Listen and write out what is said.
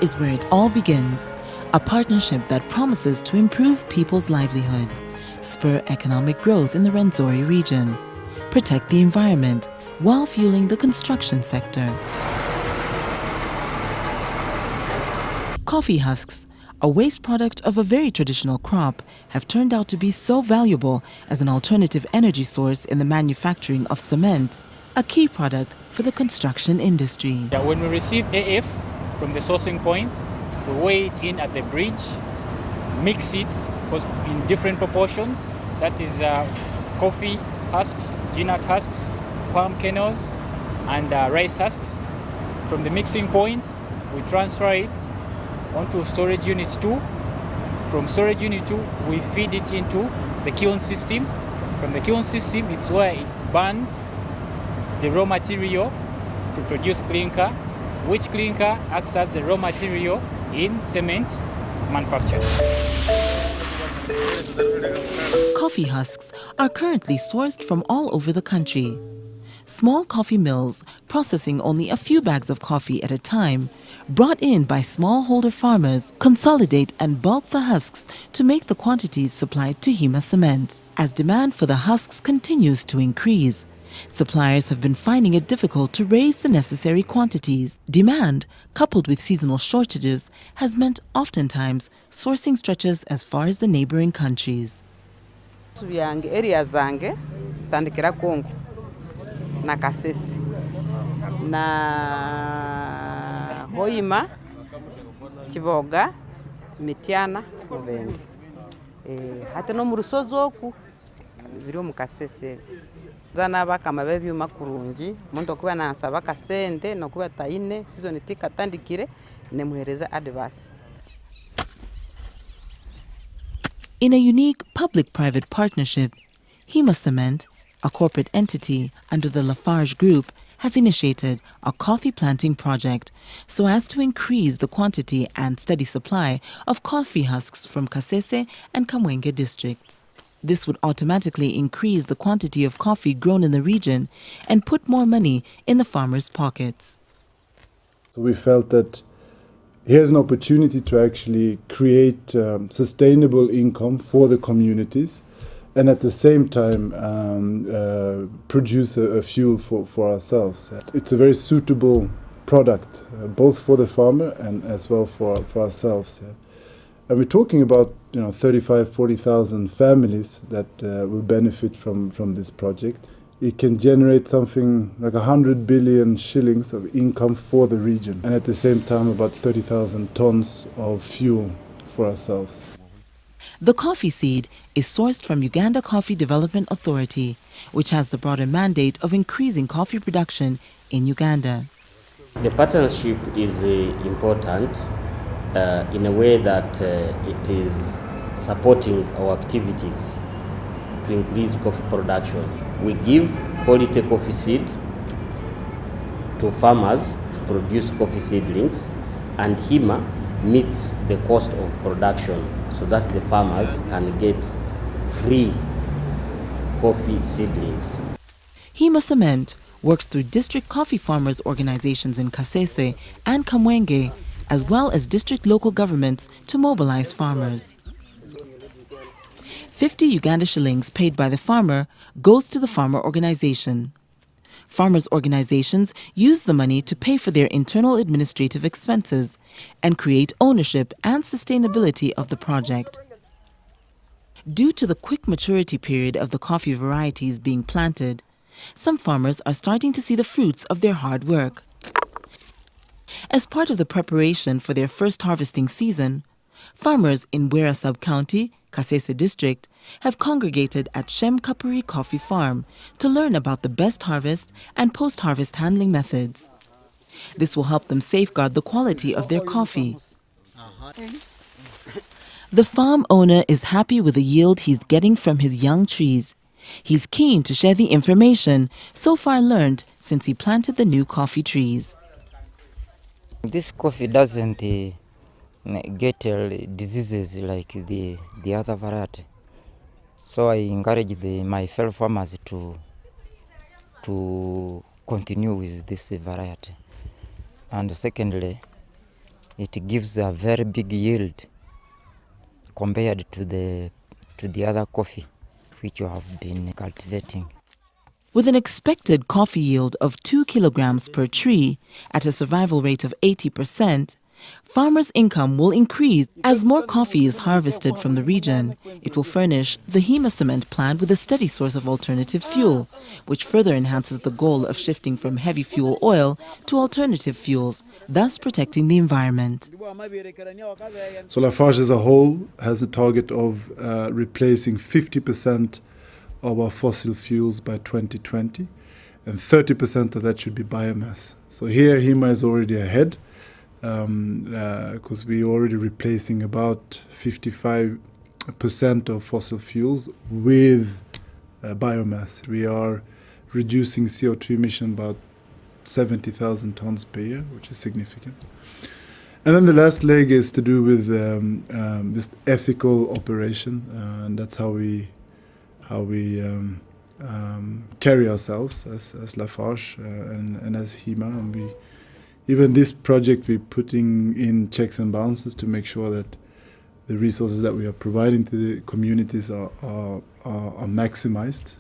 is where it all begins, a partnership that promises to improve people's livelihood, spur economic growth in the Rwenzori region, protect the environment while fueling the construction sector. Coffee husks, a waste product of a very traditional crop, have turned out to be so valuable as an alternative energy source in the manufacturing of cement, a key product for the construction industry. Yeah, when we receive AF from the sourcing points, we weigh it in at the bridge, mix it in different proportions. That is coffee husks, peanut husks, palm kernels, and rice husks. From the mixing point, we transfer it onto storage unit 2. From storage unit 2, we feed it into the kiln system. From the kiln system, it's where it burns the raw material to produce clinker, which clinker acts as the raw material in cement manufacture. Coffee husks are currently sourced from all over the country. Small coffee mills, processing only a few bags of coffee at a time, brought in by smallholder farmers, consolidate and bulk the husks to make the quantities supplied to Hima Cement. As demand for the husks continues to increase, suppliers have been finding it difficult to raise the necessary quantities. Demand, coupled with seasonal shortages, has meant oftentimes sourcing stretches as far as the neighboring countries. Area zange tandikira Congo na Kasese na Hima, Kiboga, Mitiana, Mubende. Hata no murusozi oku biri mu Kasese. Zana bakama bebyuma kurungi muntu okuba nansaba kasente nokuba taine season tikatandikire nemuhereza advance. In a unique public-private partnership, Hima Cement, a corporate entity under the Lafarge Group, has initiated a coffee planting project so as to increase the quantity and steady supply of coffee husks from Kasese and Kamwenge districts. This would automatically increase the quantity of coffee grown in the region and put more money in the farmers' pockets. So we felt that here's an opportunity to actually create sustainable income for the communities and at the same time produce a fuel for ourselves. It's a very suitable product, both for the farmer and as well for ourselves. And we're talking about 35,000-40,000 families that will benefit from this project. It can generate something like 100 billion shillings of income for the region, and at the same time about 30,000 tons of fuel for ourselves. The coffee seed is sourced from Uganda Coffee Development Authority, which has the broader mandate of increasing coffee production in Uganda. The partnership is important in a way that it is supporting our activities to increase coffee production. We give quality coffee seed to farmers to produce coffee seedlings, and Hima meets the cost of production so that the farmers can get free coffee seedlings. Hima Cement works through district coffee farmers organizations in Kasese and Kamwenge, as well as district local governments to mobilize farmers. 50 Uganda shillings paid by the farmer goes to the farmer organization. Farmers' organizations use the money to pay for their internal administrative expenses and create ownership and sustainability of the project. Due to the quick maturity period of the coffee varieties being planted, some farmers are starting to see the fruits of their hard work. As part of the preparation for their first harvesting season, farmers in Wera Sub-County, Kasese District, have congregated at Shem Kapuri Coffee Farm to learn about the best harvest and post-harvest handling methods. This will help them safeguard the quality of their coffee. The farm owner is happy with the yield he's getting from his young trees. He's keen to share the information so far learned since he planted the new coffee trees. This coffee doesn't get diseases like the other variety. So I encourage my fellow farmers to continue with this variety. And secondly, it gives a very big yield compared to the other coffee which you have been cultivating. With an expected coffee yield of 2 kilograms per tree at a survival rate of 80%, farmers' income will increase as more coffee is harvested from the region. It will furnish the Hima cement plant with a steady source of alternative fuel, which further enhances the goal of shifting from heavy fuel oil to alternative fuels, thus protecting the environment. So Lafarge as a whole has a target of replacing 50% of our fossil fuels by 2020, and 30% of that should be biomass. So here Hima is already ahead, because we're already replacing about 55% of fossil fuels with biomass. We are reducing CO2 emission about 70,000 tons per year, which is significant. And then the last leg is to do with just ethical operation, and that's how we carry ourselves as Lafarge and as Hima. And even this project, we're putting in checks and balances to make sure that the resources that we are providing to the communities are maximized.